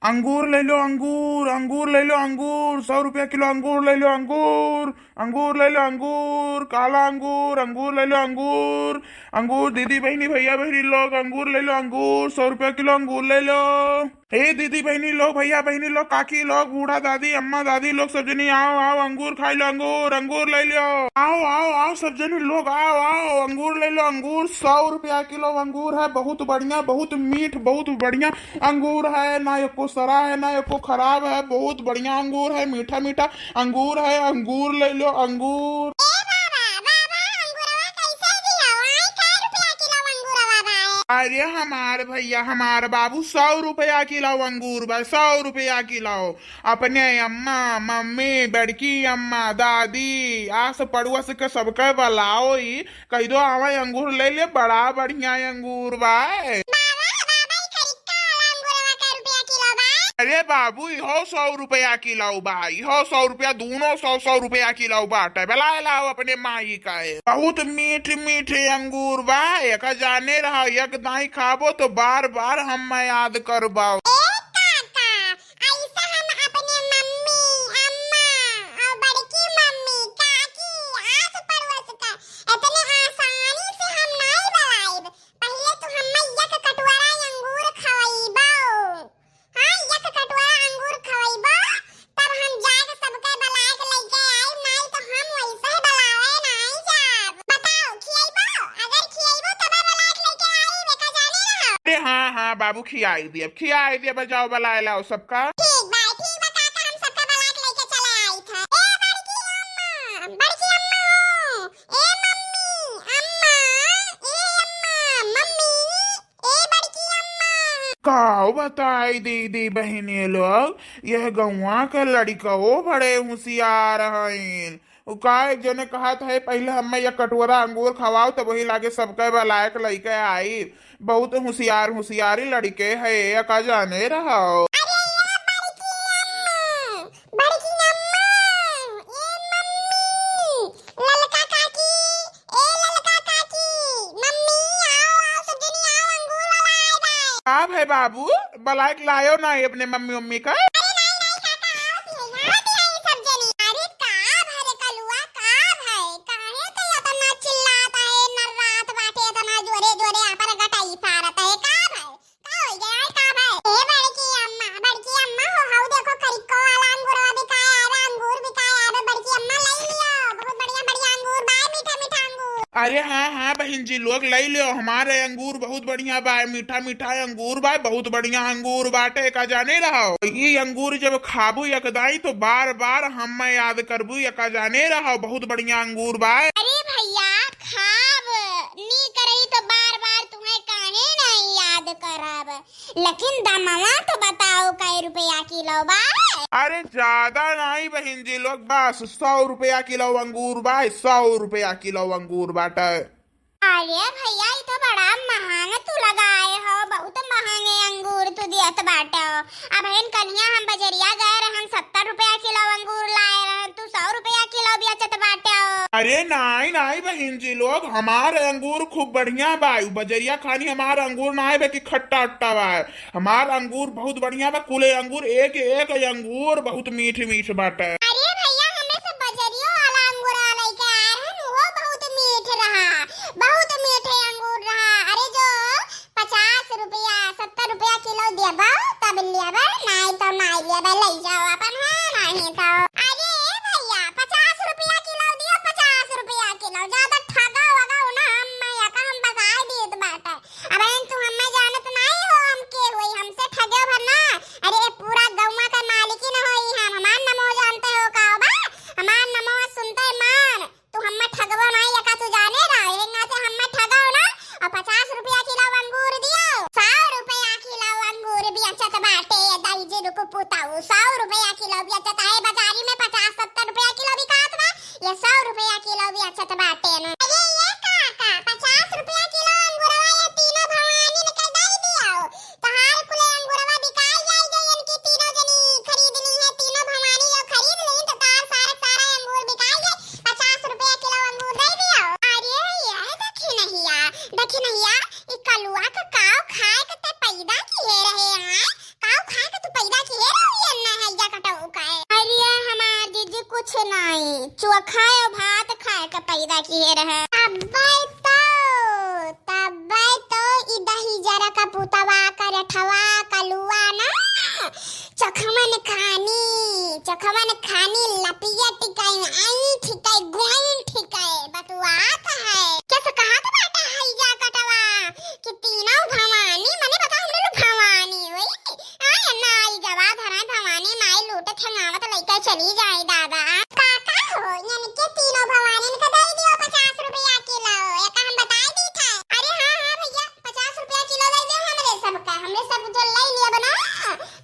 अंगूर ले लो, अंगूर अंगूर ले लो, अंगूर 100 रुपया किलो अंगूर ले लो, अंगूर अंगूर ले लो, अंगूर काला अंगूर, अंगूर ले लो, अंगूर अंगूर दीदी बहनी भैया बहनी लोग अंगूर ले लो, अंगूर 100 रुपया किलो अंगूर ले लो। ए दीदी बहनी लोग भैया बहनी लोग काकी लोग बूढ़ा दादी अम्मा दादी लोग सब जनी आओ आओ अंगूर खाई लो, अंगूर अंगूर ले लो, आओ आओ आओ सब जनी लोग आओ आओ अंगूर ले लो, अंगूर 100 रुपया किलो अंगूर है, बहुत बढ़िया बहुत मीठ बहुत बढ़िया अंगूर है, ना एको सरा है ना एको खराब है, बहुत बढ़िया अंगूर है, मीठा मीठा अंगूर है, अंगूर ले लो अंगूर। अरे हमार भैया हमार बाबू 100 रुपया किलो अंगूर बा, 100 रुपया किलो। अपने अम्मा मम्मी बड़की अम्मा दादी आस पड़ोस के सबके बलाओ ही कह दो आवा अंगूर ले ले, बड़ा बढ़िया अंगूर बा। अरे बाबू इहो 100 रुपया किलो बा, इहो 100 रुपया दोनों 100 100 रुपया किलो बाटे, बला लाओ अपने माई का है, बहुत मीठ मीठे अंगूर बा, एक जाने रहा एक दाई खाबो तो बार बार हम याद करबाओ। हाँ हाँ बाबू खियाई दिए बजाओ बलाए लाओ सबका। काओ बताई दीदी बहनी लोग, यह गौवा के लड़को बड़े होशियार हैं। का एक जने कहा था पहले हमें यह कटोरा अंगूर खवाओ तो वही लागे सबके बलायक लइके आई, बहुत होशियार होशियारी लड़के है का जाने रहो। आप है बाबू बलायक लायो ना अपने मम्मी मम्मी का। अरे हाँ हाँ बहन जी लोग ले लो, हमारे अंगूर बहुत बढ़िया बा, मीठा मीठा अंगूर बा, बहुत बढ़िया अंगूर बाटे का जाने रहो। ये अंगूर जब खाबू यकदाई तो बार बार हम याद करबू यका जाने रहो, बहुत बढ़िया अंगूर बा। अरे भैया खाब नी करई तो बार बार तुम्हें काहे नहीं याद करब, लेकिन दामवा तो बताओ कै रुपया किलो बा। अरे ज्यादा नहीं बहन जी लोग, बस 100 रुपया किलो अंगूर बा, 100 रुपया किलो अंगूर बाटे। अरे भैया ये तो बड़ा महंगा तू लगाए हो, बहुत महंगे अंगूर तू दियत बाटे। अब बहन कन्या हम बजरिया गए रहन 70 रुपया किलो अंगूर लाए रहन, तू 100 रुपया किलो बेचत बाटे। अरे नहीं नहीं बहन जी लोग, हमारे अंगूर खूब बढ़िया बा, बजरिया खानी हमारा अंगूर ना है कि खट्टा अट्टा बा, हमारा अंगूर बहुत बढ़िया बा, कुले अंगूर एक एक अंगूर बहुत मीठ मीठ बाटे। अरे भैया हमें सब बजरिया वाला अंगूर लेके आए हैं, वो बहुत मीठ रहा, बहुत मीठे अंगूर रहा। अरे जो 50 रुपया 70 रुपया किलो देबा तब लेबा, नहीं तो नहीं लेबा, ले जाओ अपन। हाँ नहीं तो अरे भैया 50 रुपया किलो दियो, 50 रुपया किलो, ज्यादा ठगा वगाओ ना हम बगाए देत बाटे। अब तू हमें जानत नहीं हो हम के होई, हमसे ठगे भरना। अरे पूरा गौवा का मालिक न होई, हम हमार नमो जानते हो का बा, हमार नमो सुनते मान, तू हमें ठगबो नहीं यका तू जाने रहा, एंगा से हमें ठगाओ ना। और 50 रुपया किलो अंगूर दियो, 100 रुपया किलो अंगूर बेचत बाटे दाई जी रुक पुताऊ, 100 रुपया किलो बेचत है, बाजारी में 50-70 रुपया किलो बिकात बा, ये 100 रुपया किलो बेचत बाटे ना। अरे ये काका 50 रुपया किलो अंगूरवा ये तीनों भवानी ने कह दई दियो, तहार कुले अंगूरवा बिकाई जाई जो इनकी तीनों जनी खरीदनी है, तीनों भवानी जो खरीद ली तो तार सारा अंगूर बिकाई जाए, 50 रुपया किलो अंगूर दे दियो। अरे ये देखी नहीं यार ये कलुआ का काव खाए के ते पैदा किए रहे हैं, काव खाए के तू पैदा चोखा और भात खाए का पैदा किए रहे। तब्बे तो ई दही जरा का पुतवा का रठवा कलुआ ना चखमन खानी लपिया टिकाई आई ठिकाई गोइन ठिकाई बतुआत है कैसे कहा तो बाटा है जा कटवा कि तीनों भवानी मने बता हमरे लोग भवानी वही आय ना आई गवा धरा भवानी माई लूट थंगावत लइका चली जाए दादा काका हो यानी के तीनों भवानी ने दे दियो 50 रुपया किलो एक हम बताई दी था। अरे हां भैया 50 रुपया किलो दे दे हमरे सब जो ले लिया बना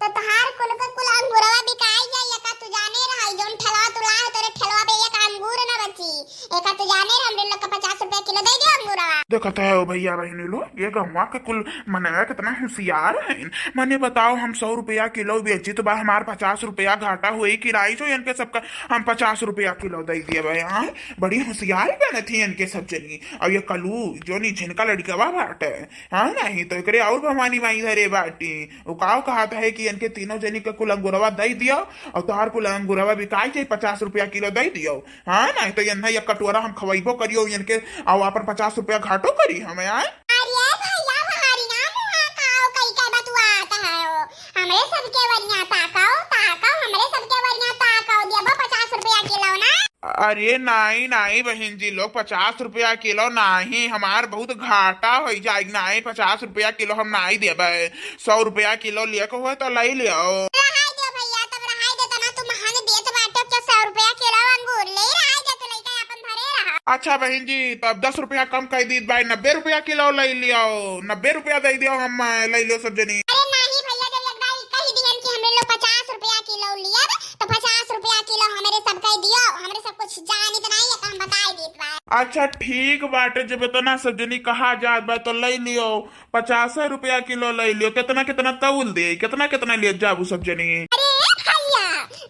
तो तहार कुल का कुल अंगूरवा बिकाई जाई का तू जाने रहा जोन ठेला तुला है तेरे ठेलवा पे एक अंगूर ना बची एक तू जाने हमरे लोग का 50 रुपया किलो दे दियो अंगूरवा। देखा तो है ओ भैया बहनी लोग ये गहुआ के कुल मने कितना होशियार है। मने बताओ हम 100 रुपया किलो बेची तो बा हमार 50 रुपया घाटा हुई किराई जो इनके सबका हम 50 रुपया किलो दे दिए भाई। हाँ बड़ी होशियार बने थी इनके सब जनी। और ये कलू जो नी जिनका लड़कवा बाटे हाँ नहीं तो एकरे और भवानी माई धरे बाटी वो काव कहा है कि इनके तीनों जनी का कुल अंगूरवा दे दियो और तोहार कुल अंगूरवा बिकाई जाए 50 रुपया किलो दे दियो। हाँ नहीं तो ये एक कटोरा हम खवाइबो करियो इनके और अपन 50 रुपया घाटो करी हमें आए। अरे भैया हमारी नाम हुआ काओ कई का बतुआत है हमरे सबके वरिया ताकाओ हमरे सबके वरिया ताकाओ देबो 50 रुपया किलो ना। अरे नहीं नहीं बहन जी लोग 50 रुपया किलो नहीं हमार बहुत घाटा हो जाए नहीं 50 रुपया किलो हम नहीं देबे 100 रुपया किलो लिए को हो तो ले लियो। रहाई दे भैया तब रहाई दे तना तू महंग देत बाटे के 100 रुपया किलो अंगूर ले रहाई दे तो लइका अपन धरे रहा। अच्छा बहन जी तब 10 रुपया कम कर दी भाई 90 रुपया किलो ले लियो 90 रुपया दे दियो हम ले लियो सब जनी। अरे नहीं भैया जब लगदा कही दिहन कि हमरे लोग 50 रुपया किलो लिया तो 50 रुपया किलो हमरे सब कह दियो हमरे सब कुछ जानी तो नहीं है हम बताई देत बा। अच्छा ठीक बाटे जब इतना सब जनी कहा जात बा तो ले लियो 50 रुपया किलो ले लियो। कितना कितना तौल दे कितना ले जाबू सब जनी। अरे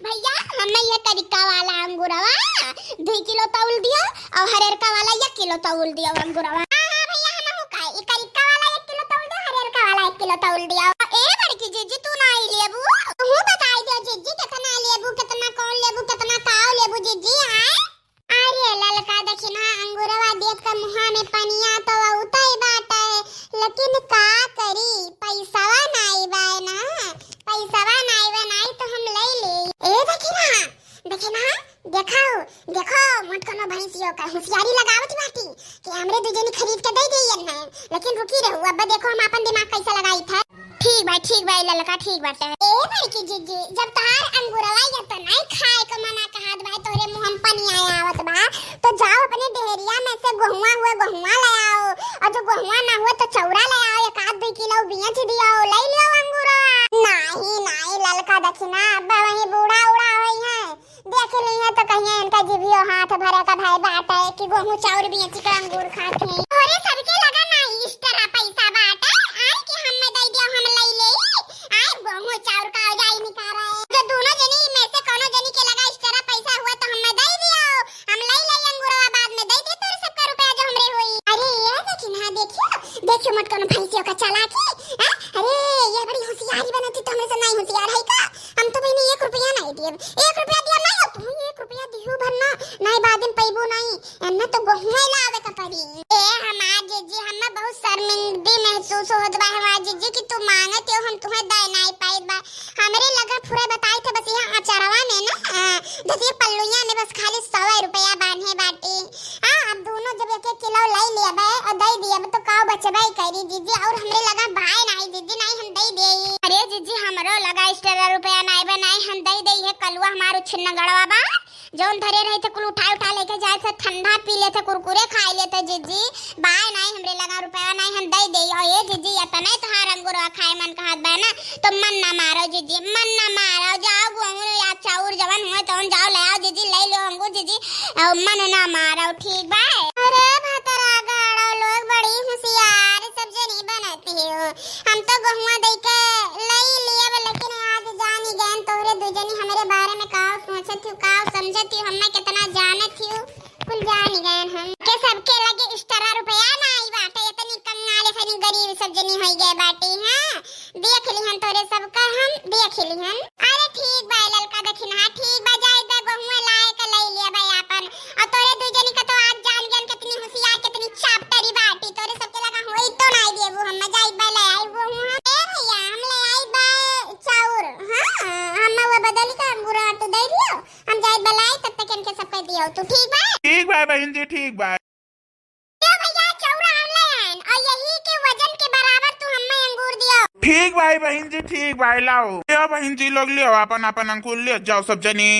भैया हमें ये तरीका वाला अंगूरवा 2 किलो तौल दियो और हरेरका वाला 1 किलो तौल दियो अंगूरवा। हां भैया हम हो का ई तरीका वाला 1 किलो तौल दे हरेरका वाला 1 किलो तौल दियो। ए बड़की जीजी तू ना लेबू तू बताई दे जीजी कितना लेबू कितना कौन लेबू कितना काओ लेबू जीजी। हां अरे ललका देखिना अंगूरवा देख के मुंह में पनिया तो उतई बाटे लेकिन का करी पैसावा नाई बाय ना पैसावा नाई तो हम ले ले। ए देखिना देखो मत कोनो भैंसियों का होशियारी लगावत बाटी कि हमरे दुजनी खरीद के दे देयन ना लेकिन रुकी रहू अब देखो हम अपन दिमाग कैसे लगाई था। ठीक भाई ललका ठीक बाटे। ए भाई की जीजी जब तहार अंगूरवा या तो नहीं खाए के मना कहत भाई तोरे मुंह में पानी आवत बा तो जाओ अपने डेहरिया में से गहुआ ले आओ और जो गहुआ ना हुआ तो चौरा ले आओ 1-2 किलो बेच दियो ले लियो अंगूरवा। नहीं ललका देखिना अब वही बूढ़ा उड़ा होई है देख ली है तो कहिए इनका जीवियो हाथ भरे का भाई बाटा है कि गहूं चाउर बेच के अंगूर खाते हैं। अरे सबके लगा नहीं इस तरह पैसा बाटा आए कि हम में दे दियो हम ले ले आए गहूं चाउर का हो जाई निकाल रहे जो दोनों जनी में से कोनो जनी के लगा इस तरह पैसा हुआ तो हम में दे दियो हम ले ले अंगूरवा बाद में दे दे तोरे सबका रुपया जो हमरे हुई। अरे ये देखियो मत कोनो भैंसियों का चालाकी। अरे ये बड़ी होशियारी बनती तो हमरे से नहीं होशियार है का हम तो मैंने 1 रुपया नहीं दिए 1 रुपया दिया नहीं तू 1 रुपया दियो भरना नहीं बाद में पैबो नहीं एने तो गहुआ लावे का पड़ी। ए हमार जीजी हमें बहुत शर्मिंदगी महसूस होत बा हमार जीजी कि तू मांगत हो हम तुम्हें दे नहीं पाइत बा हमरे लगा पूरा बताई थे बस यहां अचारवा में ना देखिए पल्लुया में बस खाली 100 रुपया बांधे बाटी। हां अब दोनों जब 1 किलो ले लिया बे और दे दिया तो का बचबाई करी जीजी और हमरे लगा भाई नहीं जीजी नहीं हम दे दे। अरे जीजी हमरो लगा 1 रुपया नहीं बनाई हम दे दे है कलुआ हमारो छिन्न गड़वा बा जोन धरे रहे थे कुल उठा लेके जाए थे ठंडा पी लेते कुरकुरे खाई लेते जीजी बाय नहीं हमरे लगा रुपया नहीं हम दे दे। और ये जीजी इतना तहार अंगूरवा खाए मन कहत बा ना तो मन ना मारो जीजी मन ना मारो जाओ गहुं या चाउर जवन हो तो जाओ ले आओ जीजी ले लो अंगूर जीजी और मन ना मारो ठीक बा। अरे भतरा गाड़ो लोग बड़ी होशियार सब जनी बनती हो हम तो गहुआ दे के ले लिया लेकिन आज जानी गन तोरे दुजनी हमरे बारे में का सोचत थी का समझत थी हमें कितना जानत थी कुल जानी गन हम के सबके लगे 1 रुपया ना आई बाटे इतनी कंगाले फनी गरीब सब जनी होई गए बाटी। हां देख ली हम तोरे सबका हम देख ली हम। अरे ठीक बा ललका देखिना ठीक बा जाए गहुआ लाए के ले लिया भाई आप दियो तू, ठीक बा? ठीक बा बहन जी, ठीक बा। दियो भैया चौरा ऑनलाइन, और यही के वजन के बराबर तू हमें अंगूर दियो। ठीक बा बहन जी, ठीक बा। लाओ लियो बहन जी, लोग लियो अपन अपन अंगूर लियो जाओ सब जनी।